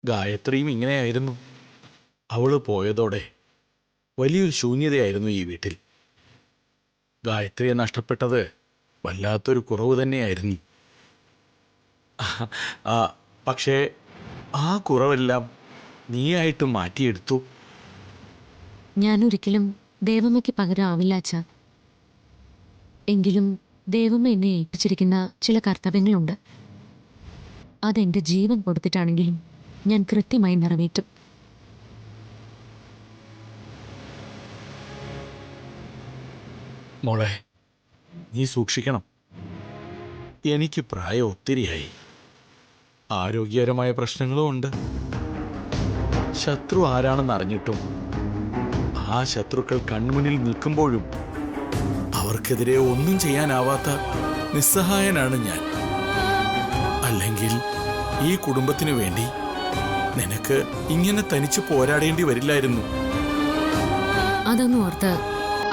ഗായത്രിയും ഇങ്ങനെയായിരുന്നു. അവള് പോയതോടെ വലിയൊരു ശൂന്യതയായിരുന്നു ഈ വീട്ടിൽ. ഗായത്രിയെ നഷ്ടപ്പെട്ടത് വല്ലാത്തൊരു കുറവ് തന്നെയായിരുന്നു. ആ പക്ഷേ ആ കുറവെല്ലാം നീയായിട്ട് മാറ്റിയെടുത്തു. ഞാനൊരിക്കലും ദേവമ്മയ്ക്ക് പകരം ആവില്ല അച്ഛാ. എങ്കിലും ദേവമ്മ എന്നെ ഏൽപ്പിച്ചിരിക്കുന്ന ചില കർത്തവ്യങ്ങളുണ്ട്. അതെന്റെ ജീവൻ കൊടുത്തിട്ടാണെങ്കിലും ഞാൻ കൃത്യമായി നിറവേറ്റും. മോളെ, നീ സൂക്ഷിക്കണം. എനിക്ക് പ്രായം ഒത്തിരിയായി. ആരോഗ്യകരമായ പ്രശ്നങ്ങളും ഉണ്ട്. ശത്രു ആരാണെന്ന് അറിഞ്ഞിട്ടും ആ ശത്രുക്കൾ കൺമുന്നിൽ നിൽക്കുമ്പോഴും അവർക്കെതിരെ ഒന്നും ചെയ്യാനാവാത്ത നിസ്സഹായനാണ് ഞാൻ. അല്ലെങ്കിൽ ഈ കുടുംബത്തിനു വേണ്ടി നിനക്ക് ഇങ്ങനെ തനിച്ച് പോരാടേണ്ടി വരില്ലായിരുന്നു. അതൊന്നും ഓർത്ത്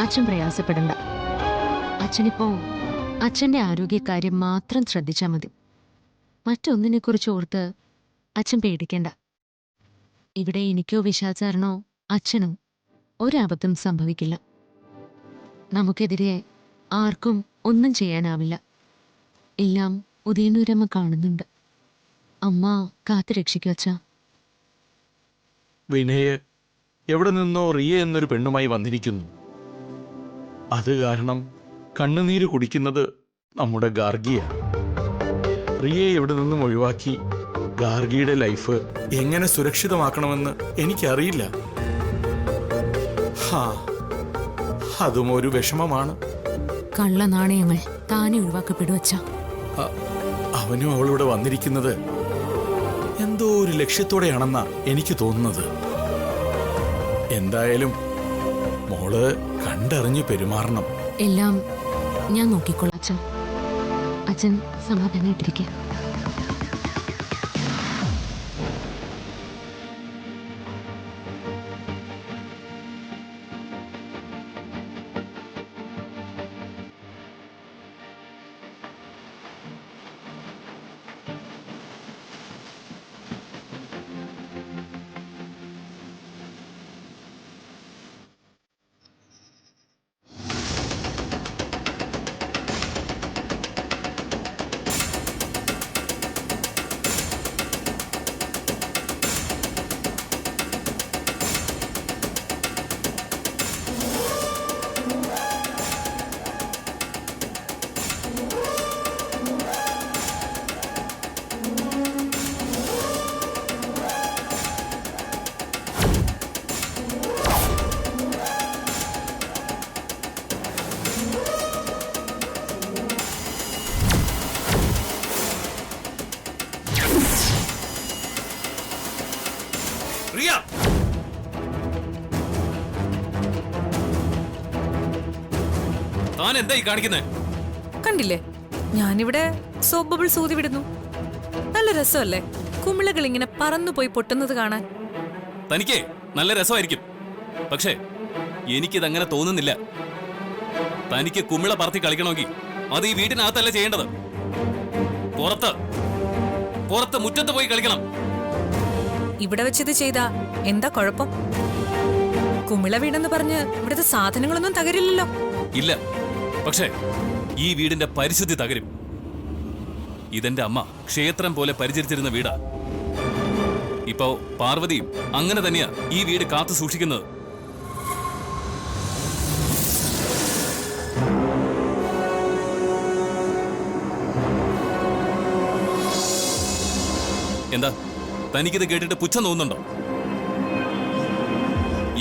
അച്ഛൻ പ്രയാസപ്പെടണ്ട. അച്ഛനിപ്പോ അച്ഛന്റെ ആരോഗ്യകാര്യം മാത്രം ശ്രദ്ധിച്ചാൽ മതി. മറ്റൊന്നിനെക്കുറിച്ച് ഓർത്ത് അച്ഛൻ പേടിക്കേണ്ട. ഇവിടെ എനിക്കോ വിശാചാരണോ അച്ഛനോ ഒരബദ്ധം സംഭവിക്കില്ല. നമുക്കെതിരെ ആർക്കും ഒന്നും ചെയ്യാനാവില്ല. എല്ലാം ഉദയനൂരമ്മ കാണുന്നുണ്ട്. അമ്മ കാത്തു രക്ഷിക്കും അച്ഛാ. വിനയ് എവിടെ നിന്നോ റിയ എന്നൊരു പെണ്ണുമായി വന്നിരിക്കുന്നു. അത് കാരണം കണ്ണുനീര് കുടിക്കുന്നത് നമ്മുടെ ഗാർഗിയാണ്. റിയയെ എവിടെ നിന്നും ഒഴിവാക്കി ഗാർഗിയുടെ ലൈഫ് എങ്ങനെ സുരക്ഷിതമാക്കണമെന്ന് എനിക്കറിയില്ല. അതും ഒരു വിഷമമാണ്. കള്ള നാണയങ്ങൾ താനെ ഒഴിവാക്കപ്പെടും അച്ഛാ. അവനും അവളിവിടെ വന്നിരിക്കുന്നത് എന്തോ ഒരു ലക്ഷ്യത്തോടെയാണെന്നാ എനിക്ക് തോന്നുന്നത്. എന്തായാലും മോള് കണ്ടറിഞ്ഞ് പെരുമാറണം. എല്ലാം ഞാൻ നോക്കിക്കോളാം അച്ഛൻ. അച്ഛൻ സമാധാനായിട്ടിരിക്കുക. താൻ എന്തായി കാണിക്കുന്നേ? കണ്ടില്ലേ, ഞാനിവിടെ സോപ്പ് ബബിൾസ് ഊതി വിടുന്നു. നല്ല രസമല്ലേ കുമിളകൾ ഇങ്ങനെ പറന്നുപോയി പൊട്ടുന്നത് കാണാൻ? തനിക്ക് നല്ല രസമായിരിക്കും, പക്ഷേ എനിക്കിതങ്ങനെ തോന്നുന്നില്ല. തനിക്ക് കുമിള പറത്തി കളിക്കണമെങ്കിൽ അത് ഈ വീട്ടിനകത്തല്ല ചെയ്യേണ്ടത്. പുറത്ത് മുറ്റത്ത് പോയി കളിക്കണം. ഇവിടെ വെച്ചിത് ചെയ്താ എന്താ കുഴപ്പം? കുമിള വീടെന്ന് പറഞ്ഞ് ഇവിടുത്തെ സാധനങ്ങളൊന്നും തകരില്ലല്ലോ. ഇല്ല, പക്ഷേ ഈ വീടിന്റെ പരിശുദ്ധി തകരും. ഇതെന്റെ അമ്മ ക്ഷേത്രം പോലെ പരിചരിച്ചിരുന്ന വീടാ. ഇപ്പോ പാർവതിയും അങ്ങനെ തന്നെയാ ഈ വീട് കാത്തു സൂക്ഷിക്കുന്നത്. എന്താ തനിക്കിത് കേട്ടിട്ട് പുച്ഛം തോന്നുന്നുണ്ടോ?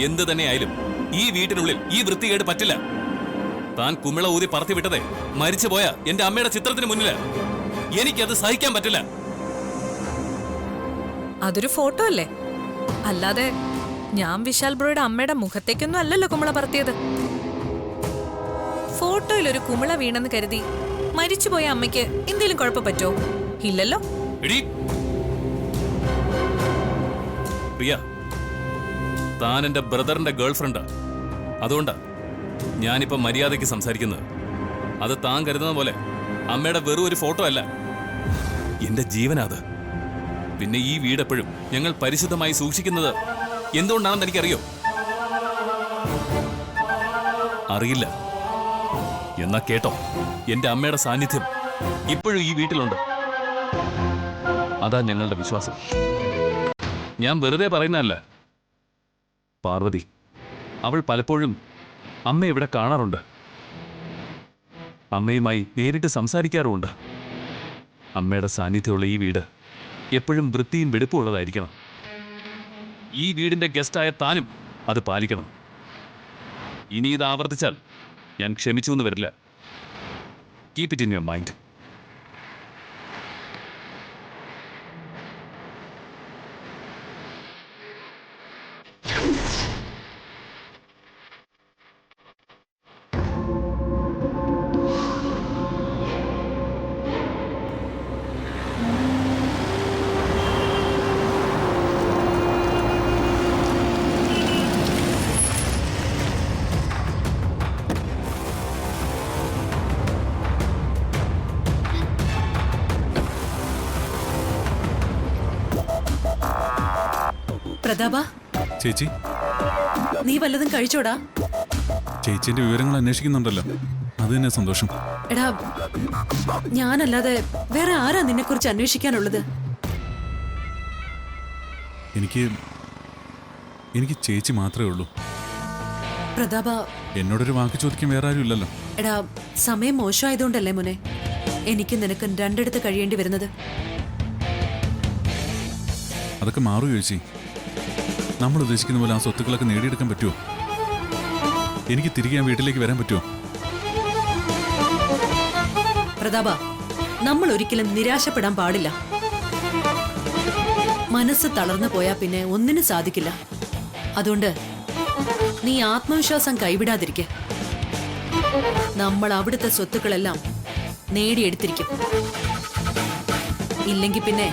എന്ത് തന്നെയായാലും ഈ വീട്ടിനുള്ളിൽ ഈ വൃത്തികേട് പറ്റില്ല. താൻ കുമിള ഊതി പറത്തി വിട്ടതേ മരിച്ചുപോയ എന്റെ അമ്മയുടെ ചിത്രത്തിന് മുന്നില്. എനിക്കത് സഹിക്കാൻ പറ്റില്ല. അതൊരു ഫോട്ടോ അല്ലേ, അല്ലാതെ ഞാൻ വിശാൽ ബ്രോയുടെ അമ്മയുടെ മുഖത്തേക്കൊന്നും അല്ലല്ലോ കുമിള പറത്തിയത്. ഫോട്ടോയിൽ ഒരു കുമിള വീണെന്ന് കരുതി മരിച്ചുപോയ അമ്മയ്ക്ക് എന്തെങ്കിലും കുഴപ്പം പറ്റുമോ? ഇല്ലല്ലോ. പ്രിയ, താൻ എന്റെ ബ്രദറിന്റെ ഗേൾഫ്രണ്ട്. അതുകൊണ്ടാ ഞാനിപ്പോ മര്യാദയ്ക്ക് സംസാരിക്കുന്നത്. അത് താൻ കരുതുന്ന പോലെ അമ്മയുടെ വെറും ഒരു ഫോട്ടോ അല്ല, എന്റെ ജീവനാത്. പിന്നെ ഈ വീടെപ്പോഴും ഞങ്ങൾ പരിശുദ്ധമായി സൂക്ഷിക്കുന്നത് എന്തുകൊണ്ടാണെന്ന് എനിക്കറിയോ? അറിയില്ല. എന്നാ കേട്ടോ, എന്റെ അമ്മയുടെ സാന്നിധ്യം ഇപ്പോഴും ഈ വീട്ടിലുണ്ട്. അതാ ഞങ്ങളുടെ വിശ്വാസം. ഞാൻ വെറുതെ പറയുന്നതല്ല. പാർവതി, അവൾ പലപ്പോഴും അമ്മ ഇവിടെ കാണാറുണ്ട്. അമ്മയുമായി നേരിട്ട് സംസാരിക്കാറുമുണ്ട്. അമ്മയുടെ സാന്നിധ്യമുള്ള ഈ വീട് എപ്പോഴും വൃത്തിയും വെടുപ്പുള്ളതായിരിക്കണം. ഈ വീടിന്റെ ഗസ്റ്റായ താനും അത് പാലിക്കണം. ഇനി ഇത് ആവർത്തിച്ചാൽ ഞാൻ ക്ഷമിച്ചു എന്ന് വരില്ല. Keep it in your mind. പ്രതാപ, ചേച്ചി, നീ വല്ലതും കഴിച്ചോടാ? ചേച്ചിന്റെ വിവരങ്ങൾ അന്വേഷിക്കുന്നുണ്ടല്ലോ, അത് തന്നെ സന്തോഷം. എടാ, ഞാനല്ലാതെ വേറെ ആരാ നിന്നെ കുറിച്ച് അന്വേഷിക്കാനുള്ളത്? എനിക്ക് ചേച്ചി മാത്രമേ ഉള്ളൂ. പ്രതാപ, എന്നോടൊരു വാക്ക് ചോദിക്കാൻ വേറെ ആരും ഇല്ലല്ലോ. എടാ, സമയം മോശമായതുകൊണ്ടല്ലേ മോനെ എനിക്ക് നിനക്ക് രണ്ടിടത്ത് കഴിയേണ്ടി വരുന്നത്? അതൊക്കെ മാറൂ ചേച്ചി. നമ്മൾ ഉദ്ദേശിക്കുന്ന പോലെ ആ സ്വത്തുക്കളൊക്കെ നേടിയെടുക്കാൻ പറ്റുമോ? എനിക്ക് തിരികെ ആ വീട്ടിലേക്ക് വരാൻ പറ്റുമോ? പ്രതാപ, നമ്മൾ ഒരിക്കലും നിരാശപ്പെടാൻ പാടില്ല. മനസ്സ് തളർന്നു പോയാൽ പിന്നെ ഒന്നിനും സാധിക്കില്ല. അതുകൊണ്ട് നീ ആത്മവിശ്വാസം കൈവിടാതിരിക്കെ. നമ്മൾ അവിടുത്തെ സ്വത്തുക്കളെല്ലാം നേടിയെടുത്തിരിക്കും. ഇല്ലെങ്കിൽ പിന്നെ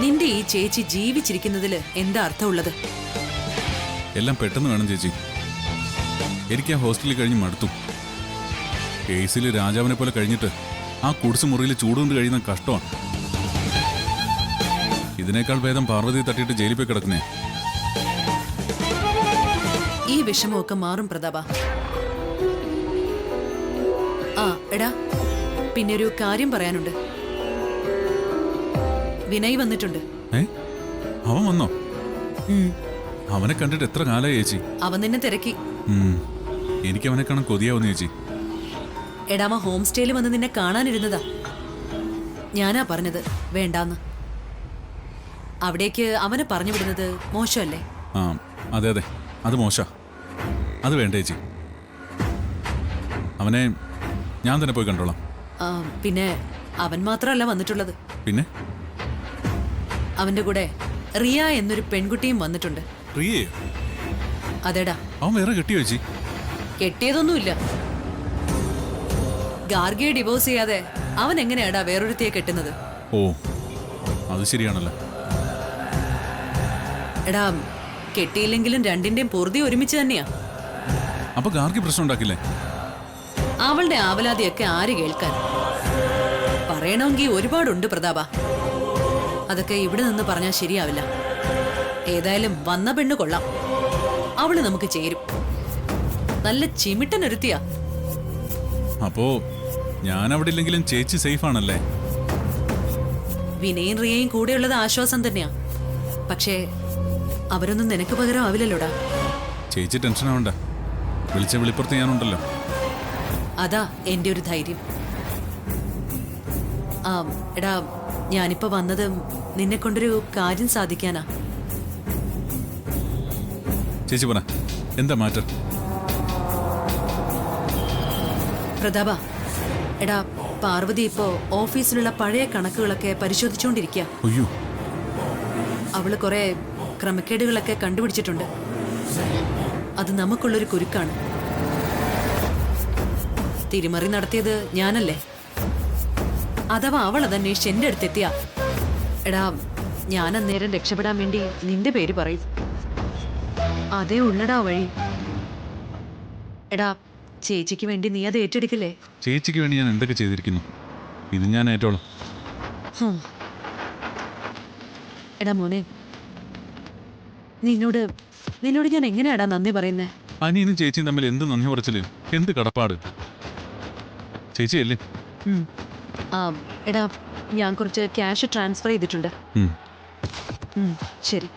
നിന്റെ ഈ ചേച്ചി ജീവിച്ചിരിക്കുന്നതിൽ എന്താ അർത്ഥമുള്ളത്? എല്ലാം പെട്ടെന്ന് വേണം ചേച്ചി. എനിക്ക് ആ ഹോസ്റ്റലിൽ കഴിഞ്ഞ് മടുത്തു. കേസിൽ രാജാവിനെ പോലെ കഴിഞ്ഞിട്ട് ആ കുടിസ് മുറിയിൽ ചൂടുകൊണ്ട് കഴിയുന്ന കഷ്ടമാണ്. ഇതിനേക്കാൾ ഭേദം പാർവതി തട്ടിയിട്ട് ജയിലിൽ പോയി കിടക്കുന്നേ. ഈ വിഷമമൊക്കെ മാറും പ്രതാപ. ആ എടാ, പിന്നെ ഒരു കാര്യം പറയാനുണ്ട്. വിനയ് വന്നിട്ടുണ്ട്. അവൻ വന്നോ? അവനെ കണ്ടിട്ട് എത്ര കാലമായി ചേച്ചി? അവൻ നിന്നെ തിരക്കി. എനിക്ക് അവനെ കാണാൻ കൊതിയാവുന്നു ചേച്ചി. എടാമ ഹോം സ്റ്റേയിൽ വന്ന് നിന്നെ കാണാനിരുന്നതാ. ഞാനാ പറഞ്ഞത് വേണ്ടാന്ന്. അവിടേക്ക് അവനെ പറഞ്ഞു വിടുന്നത് മോശമല്ലേ? ആ അതെ അതെ, അത് മോശ. അത് വേണ്ട ചേച്ചി. അവനെ ഞാൻ തന്നെ പോയി കണ്ടോളാം. പിന്നെ അവൻ മാത്രമല്ല വന്നിട്ടുള്ളത്. പിന്നെ അവന്റെ കൂടെ റിയ എന്നൊരു പെൺകുട്ടിയും വന്നിട്ടുണ്ട്. റിയയോ? അതെടാ. അവൻ വേറെ കെട്ടിയോ ചേച്ചി? കെട്ടിയതൊന്നുമില്ല. ഗാർഗിയെ ഡിവോഴ്സ് ചെയ്യാതെ അവൻ എങ്ങനെയാടാ വേറൊരുത്തിയെ കെട്ടുന്നത്? ഓ, അത് ശരിയാണല്ലോ. എടാ, കെട്ടിയില്ലെങ്കിലും രണ്ടിന്റെയും പൂർത്തി ഒരുമിച്ച് തന്നെയാ. അപ്പൊ ഗാർഗി പ്രശ്നം ഉണ്ടാക്കില്ലേ? അവളുടെ ആവലാതിയൊക്കെ ആര് കേൾക്കാൻ? പറയണമെങ്കിൽ ഒരുപാടുണ്ട് പ്രതാപ. അതൊക്കെ ഇവിടെ നിന്ന് പറഞ്ഞാൽ ശരിയാവില്ല. ഏതായാലും വന്ന പെണ്ണ് കൊള്ളാം. അവള് നമുക്ക് ചേരും. നല്ല ചിമിട്ടനൊരുത്തിയാ. അപ്പോ ഞാൻ അവിടെ ഇല്ലെങ്കിലും ചേച്ചി സേഫ് ആണല്ലേ? വിനയും റിയയും കൂടെയുള്ളത് ആശ്വാസം തന്നെയാ. പക്ഷേ അവരൊന്നും നിനക്ക് പകരം ആവില്ലല്ലോടാ. ചേച്ചി ടെൻഷൻ ആവണ്ട. വിളിച്ച വിളിപ്പുറത്ത് ഞാനുണ്ടല്ലോ. അതാ എന്റെ ഒരു ധൈര്യം. എടാ, ഞാനിപ്പോ വന്നത് നിന്നെ കൊണ്ടൊരു കാര്യം സാധിക്കാനാ. ചേച്ചി പറ, എന്താ മാറ്റർ? പ്രതാപ, എടാ, പാർവതി ഇപ്പോ ഓഫീസിലുള്ള പഴയ കണക്കുകളൊക്കെ പരിശോധിച്ചുകൊണ്ടിരിക്കുക. അയ്യോ. അവള് കുറെ ക്രമക്കേടുകളൊക്കെ കണ്ടുപിടിച്ചിട്ടുണ്ട്. അത് നമുക്കുള്ളൊരു കുരുക്കാണ്. തിരിമറി നടത്തിയത് ഞാനല്ലേ? അഥവാ അവൾ അതന്വേഷിച്ച് എന്റെ അടുത്തെത്തിയ, എടാ, ഞാൻ അന്നേരം രക്ഷപ്പെടാൻ വേണ്ടി നിന്റെ പേര് പറയും. അതേ ഉള്ളടാ വഴി. എടാ, ചേച്ചിക്ക് വേണ്ടി നീ അത് ഏറ്റെടുക്കില്ലേ? ചേച്ചിക്ക് വേണ്ടി ഞാൻ എന്തൊക്കെ ചെയ്തിരിക്കുന്നു, ഇത് ഞാൻ ഏറ്റോളാം. എടാ മോനെ, നിന്നോട് നിന്നോട് ഞാൻ എങ്ങനെയാടാ നന്ദി പറയുന്നേ? അനിയനും ചേച്ചിയും തമ്മിൽ എന്ത് നന്ദി പറച്ചില്, എന്ത് കടപ്പാട്. ചേച്ചിയല്ലേ? ആ എടാ, ഞാൻ കുറച്ച് ക്യാഷ് ട്രാൻസ്ഫർ ചെയ്തിട്ടുണ്ട്. ശരി.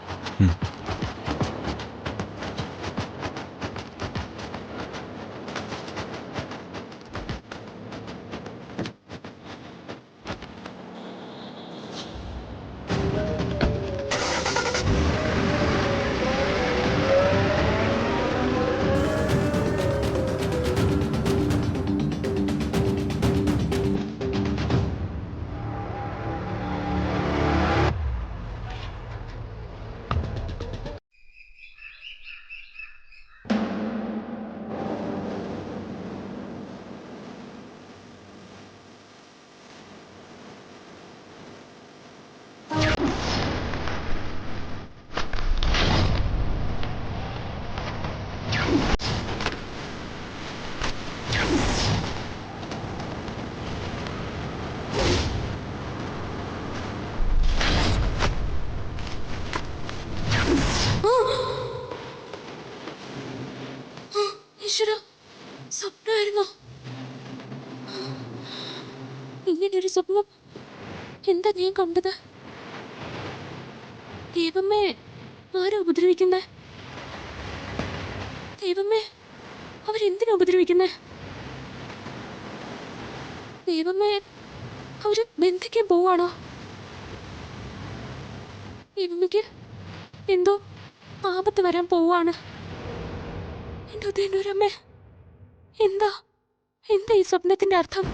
സ്വപ്നമായിരുന്നോ? ഇങ്ങനെയൊരു സ്വപ്നം എന്താ ഞാൻ കണ്ടത്? ദൈവമേ, ആരാ ഉപദ്രവിക്കുന്നേ? ദൈവമേ, അവരെന്തിനാ ഉപദ്രവിക്കുന്നേ? ദൈവമേ, അവര് ബന്ധിക്കാൻ പോവാണോ? ദൈവമേക്ക് എന്തോ ആപത്ത് വരാൻ പോവാണ്. എന്തോ ദേവരമ്മേ, എന്താ എന്താ ഈ സ്വപ്നത്തിന്റെ അർത്ഥം?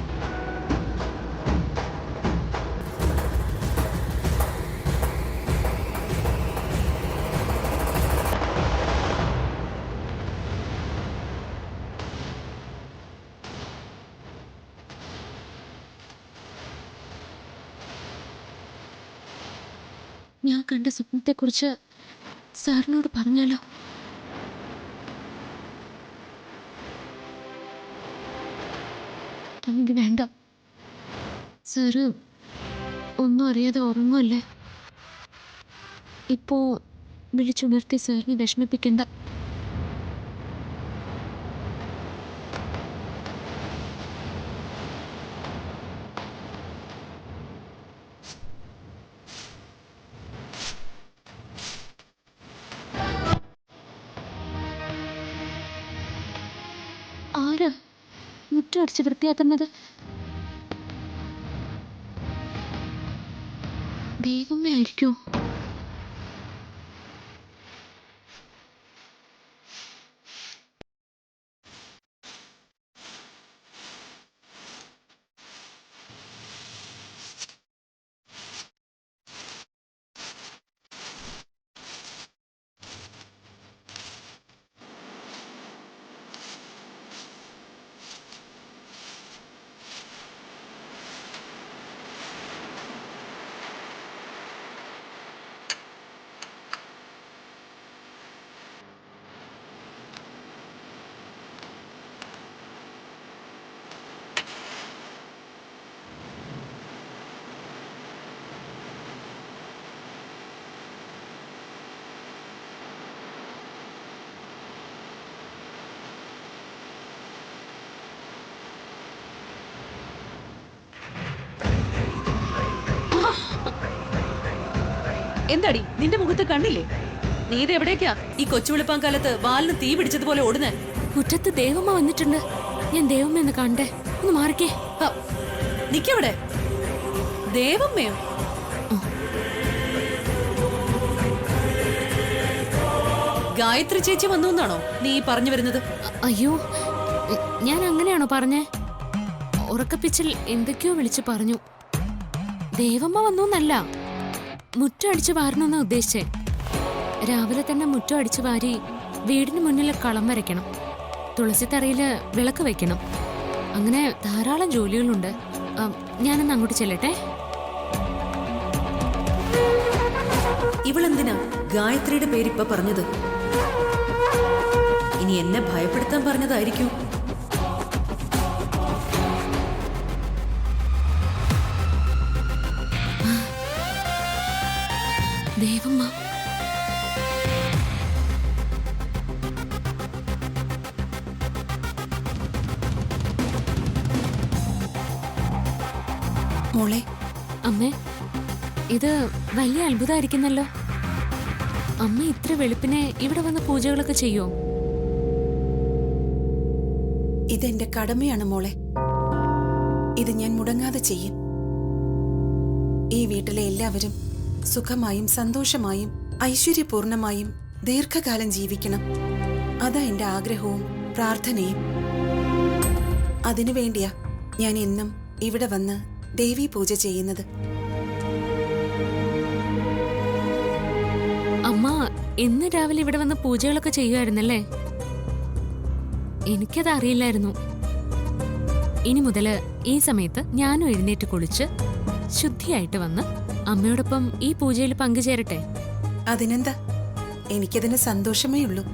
ഞാൻ കണ്ട സ്വപ്നത്തെക്കുറിച്ച് സാറിനോട് പറഞ്ഞാലോ? എനിക്ക് വേണ്ട. സാറ് ഒന്നും അറിയാതെ ഉറങ്ങുമല്ലേ. ഇപ്പോ വിളിച്ചുണർത്തി സാറിനെ വിഷമിപ്പിക്കണ്ട. ആരാ മുറ്റം അടിച്ച് വൃത്തിയാക്കുന്നത്? ദൈവമേ ആയിരിക്കോ? എന്താടി നിന്റെ മുഖത്ത് കണ്ണില്ലേ? നീ ഇത് എവിടേക്കാ ഈ കൊച്ചുവെളുപ്പാൻ കാലത്ത് വാലിന് തീ പിടിച്ചതുപോലെ ഓടുന്നേ? മുറ്റത്ത് ദേവമ്മ വന്നിട്ടുണ്ട്. ഞാൻ ദേവമ്മ എന്ന് കണ്ടേ. ഒന്ന് മാറിക്കേ. നിക്കവിടെ. ദേവമ്മയോ? ഗായത്രി ചേച്ചി വന്നു എന്നാണോ നീ പറഞ്ഞു വരുന്നത്? അയ്യോ, ഞാൻ അങ്ങനെയാണോ പറഞ്ഞേ? ഉറക്കപ്പിച്ചിൽ എന്തൊക്കെയോ വിളിച്ചു പറഞ്ഞു. ദേവമ്മ വന്നു എന്നല്ല, മുറ്റം അടിച്ചു വാരണമെന്നാ ഉദ്ദേശിച്ചേ. രാവിലെ തന്നെ മുറ്റം അടിച്ചു വാരി വീടിന് മുന്നിൽ കളം വരയ്ക്കണം, തുളസിത്തറയില് വിളക്ക് വെക്കണം. അങ്ങനെ ധാരാളം ജോലികളുണ്ട്. ഞാനൊന്ന് അങ്ങോട്ട് ചെല്ലട്ടെ. ഇവളെന്തിനാ ഗായത്രിയുടെ പേരിപ്പ പറഞ്ഞത്? ഇനി എന്നെ ഭയപ്പെടുത്താൻ പറഞ്ഞതായിരിക്കും. മോളെ, അമ്മേ, ഇത് വലിയ അത്ഭുതമായിരിക്കുന്നല്ലോ. അമ്മ ഇത്ര വെളുപ്പിനെ ഇവിടെ വന്ന് പൂജകളൊക്കെ ചെയ്യോ? ഇതെന്റെ കടമയാണ് മോളെ. ഇത് ഞാൻ മുടങ്ങാതെ ചെയ്യും. ഈ വീട്ടിലെ എല്ലാവരും സുഖമായും സന്തോഷമായും ഐശ്വര്യപൂർണമായും ദീർഘകാലം ജീവിക്കണം. അതാ എന്റെ ആഗ്രഹവും പ്രാർത്ഥനയും. അതിനു വേണ്ടിയാ ഞാൻ എന്നും ഇവിടെ വന്ന് ദേവീ പൂജ ചെയ്യുന്നത്. അമ്മ എന്ന് രാവിലെ ഇവിടെ വന്ന് പൂജകളൊക്കെ ചെയ്യുമായിരുന്നല്ലേ? എനിക്കത് അറിയില്ലായിരുന്നു. ഇനി മുതല് ഈ സമയത്ത് ഞാനും എഴുന്നേറ്റ് കുളിച്ച് ശുദ്ധിയായിട്ട് വന്ന് അമ്മയോടൊപ്പം ഈ പൂജയിൽ പങ്കുചേരട്ടെ. അതിനെന്താ, എനിക്കതിന് സന്തോഷമേ ഉള്ളൂ.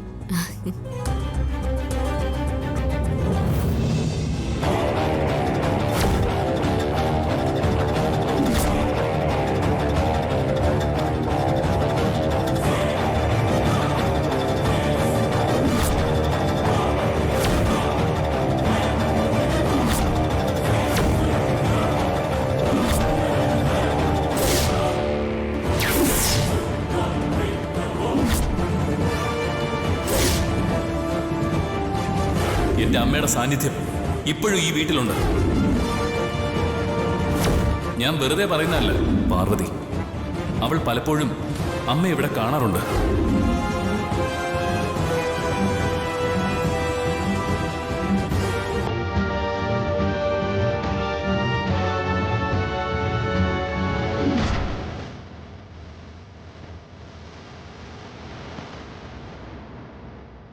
എന്റെ അമ്മയുടെ സാന്നിധ്യം ഇപ്പോഴും ഈ വീട്ടിലുണ്ട്. ഞാൻ വെറുതെ പറയുന്നതല്ല പാർവതി. അവൾ പലപ്പോഴും അമ്മ ഇവിടെ കാണാറുണ്ട്.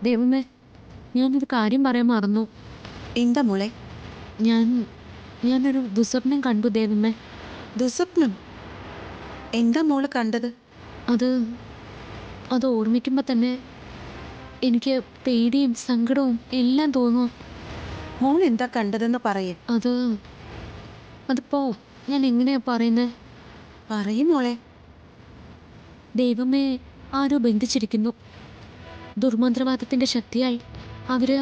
ദൈവമേ, ഞാനൊരു കാര്യം പറയാൻ മറന്നു. എന്താ മോളെ? ഞാനൊരു ദുസ്വപ്നം കണ്ടു ദേവമ്മേ. ദുസ്വപ്നം? എന്താ മോള് കണ്ടത്? അത് ഓർമ്മിക്കുമ്പോൾ തന്നെ എനിക്ക് പേടിയും സങ്കടവും എല്ലാം തോന്നും. മോൾ എന്താ കണ്ടതെന്ന് പറയേ. അതിപ്പോ ഞാൻ എങ്ങനെയാ പറയുന്നത്? പറയും മോളെ. ദൈവമേ ആരോ ബന്ധിച്ചിരിക്കുന്നു. ദുർമന്ത്രവാദത്തിന്റെ ശക്തിയായി അവര്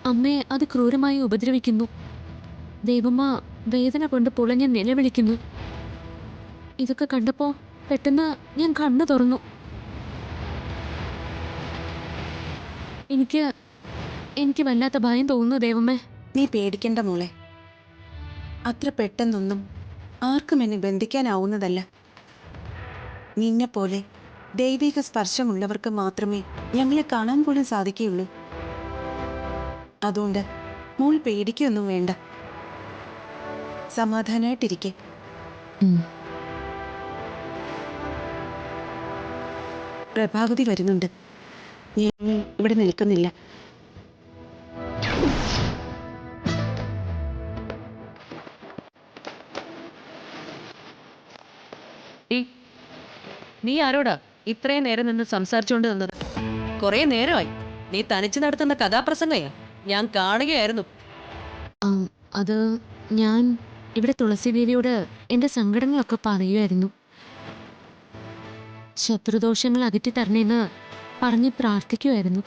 അമ്മയെ ക്രൂരമായി ഉപദ്രവിക്കുന്നു. ദൈവമ്മ വേദന കൊണ്ട് പുളഞ്ഞ് നിലവിളിക്കുന്നു. ഇതൊക്കെ കണ്ടപ്പോ പെട്ടെന്ന് ഞാൻ കണ്ണു തുറന്നു. എനിക്ക് വല്ലാത്ത ഭയം തോന്നുന്നു ദൈവമേ. നീ പേടിക്കണ്ട മോളെ. അത്ര പെട്ടെന്നൊന്നും ആർക്കും എന്നെ ബന്ധിക്കാനാവുന്നതല്ല. നിന്നെപ്പോലെ ദൈവിക സ്പർശമുള്ളവർക്ക് മാത്രമേ ഞങ്ങളെ കാണാൻ പോലും സാധിക്കുകയുള്ളൂ. അതുകൊണ്ട് മോൾ പേടിക്കൊന്നും വേണ്ട. സമാധാനായിട്ടിരിക്കെ. പ്രഭാവതി വരുന്നുണ്ട്. ഞാൻ ഇവിടെ നിൽക്കുന്നില്ല. നീ ആരോടാ ഇത്രയും നേരം നിന്ന് സംസാരിച്ചുകൊണ്ട് നിന്നത്? കുറെ നേരമായി നീ തനിച്ച് നടത്തുന്ന കഥാപ്രസംഗയാ ഞാൻ കാണുകയായിരുന്നു. അത് ഞാൻ ഇവിടെ തുളസി ദേവിയോട് എൻ്റെ സങ്കടങ്ങളൊക്കെ പറയുമായിരുന്നു. ശത്രുദോഷങ്ങൾ അകറ്റി തരണേന്ന് പറഞ്ഞ് പ്രാർത്ഥിക്കുമായിരുന്നു.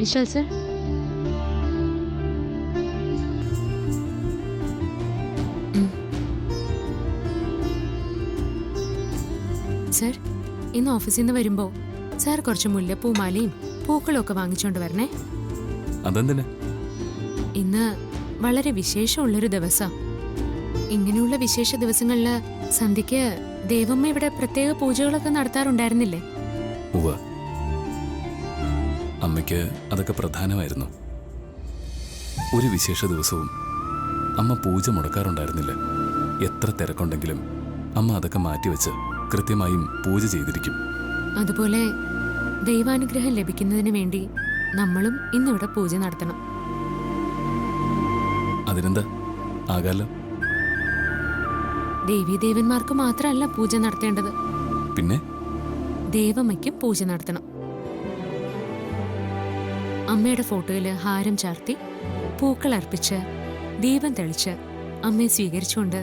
വിശാൽ സർ, സർ ഇന്ന് ഓഫീസിൽ നിന്ന് വരുമ്പോ സാർ കുറച്ച് മുല്ലപ്പൂമാലയും പൂക്കളും ഒക്കെ വാങ്ങിച്ചോണ്ട് വരണേ. അതെന്തിനാ? ഇന്ന് വളരെ വിശേഷമുള്ളൊരു ദിവസം. ഇങ്ങനെയുള്ള വിശേഷ ദിവസങ്ങളില് സന്ധ്യയ്ക്ക് ദേവമ്മ ഇവിടെ പ്രത്യേക പൂജകളൊക്കെ നടത്താറുണ്ടായിരുന്നില്ലേ? ഉവ്വ്. അമ്മയ്ക്ക് അതൊക്കെ പ്രധാനമായിരുന്നു. ഒരു വിശേഷ ദിവസവും അമ്മ പൂജ മുടക്കാറുണ്ടായിരുന്നില്ല. എത്ര തിരക്കുണ്ടെങ്കിലും അമ്മ അതൊക്കെ മാറ്റിവെച്ച് കൃത്യമായും പൂജ ചെയ്തിരിക്കും. അതുപോലെ ദൈവാനുഗ്രഹം ലഭിക്കുന്നതിന് വേണ്ടി നമ്മളും ഇന്നിവിടെ പൂജ നടത്തണം. അതിനെന്താ, ആകാലോ. ദേവീദേവന്മാർക്ക് മാത്രമല്ല പൂജ നടത്തേണ്ടത്, പിന്നെ ദേവമ്മയ്ക്കും പൂജ നടത്തണം. അമ്മയുടെ ഫോട്ടോയില് ഹാരം ചാർത്തി പൂക്കൾ അർപ്പിച്ച് ദീപം തെളിച്ച് അമ്മയെ സ്വീകരിച്ചുകൊണ്ട്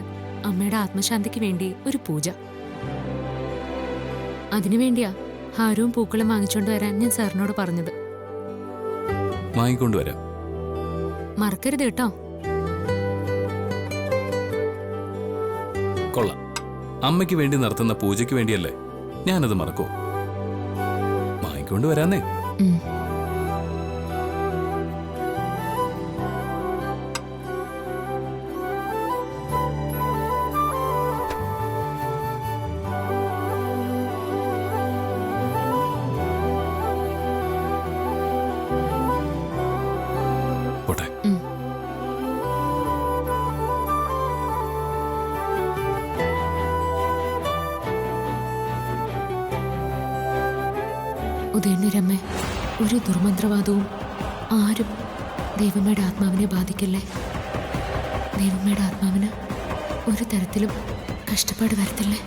അമ്മയുടെ ആത്മശാന്തിക്ക് വേണ്ടി ഒരു പൂജ. അതിനുവേണ്ടിയാ ഹാരവും പൂക്കളും വാങ്ങിച്ചോണ്ട് വരാൻ ഞാൻ സാറിനോട് പറഞ്ഞത്. വാങ്ങിക്കൊണ്ടുവരാം. മറക്കരുത് കേട്ടോ. കൊള്ളാം. അമ്മയ്ക്ക് വേണ്ടി നടത്തുന്ന പൂജയ്ക്ക് വേണ്ടിയല്ലേ, ഞാനത് മറക്കൂ. വാങ്ങിക്കൊണ്ടുവരാന്നേ. ഉം. പോട്ടെ. ഉം. ഉദയന്നൂരമ്മ, ഒരു ദുർമന്ത്രവാദവും ആരും ദൈവമ്മയുടെ ആത്മാവിനെ ബാധിക്കില്ലേ. ദൈവമ്മയുടെ ആത്മാവിന് ഒരു തരത്തിലും കഷ്ടപ്പാട് വരത്തില്ലേ.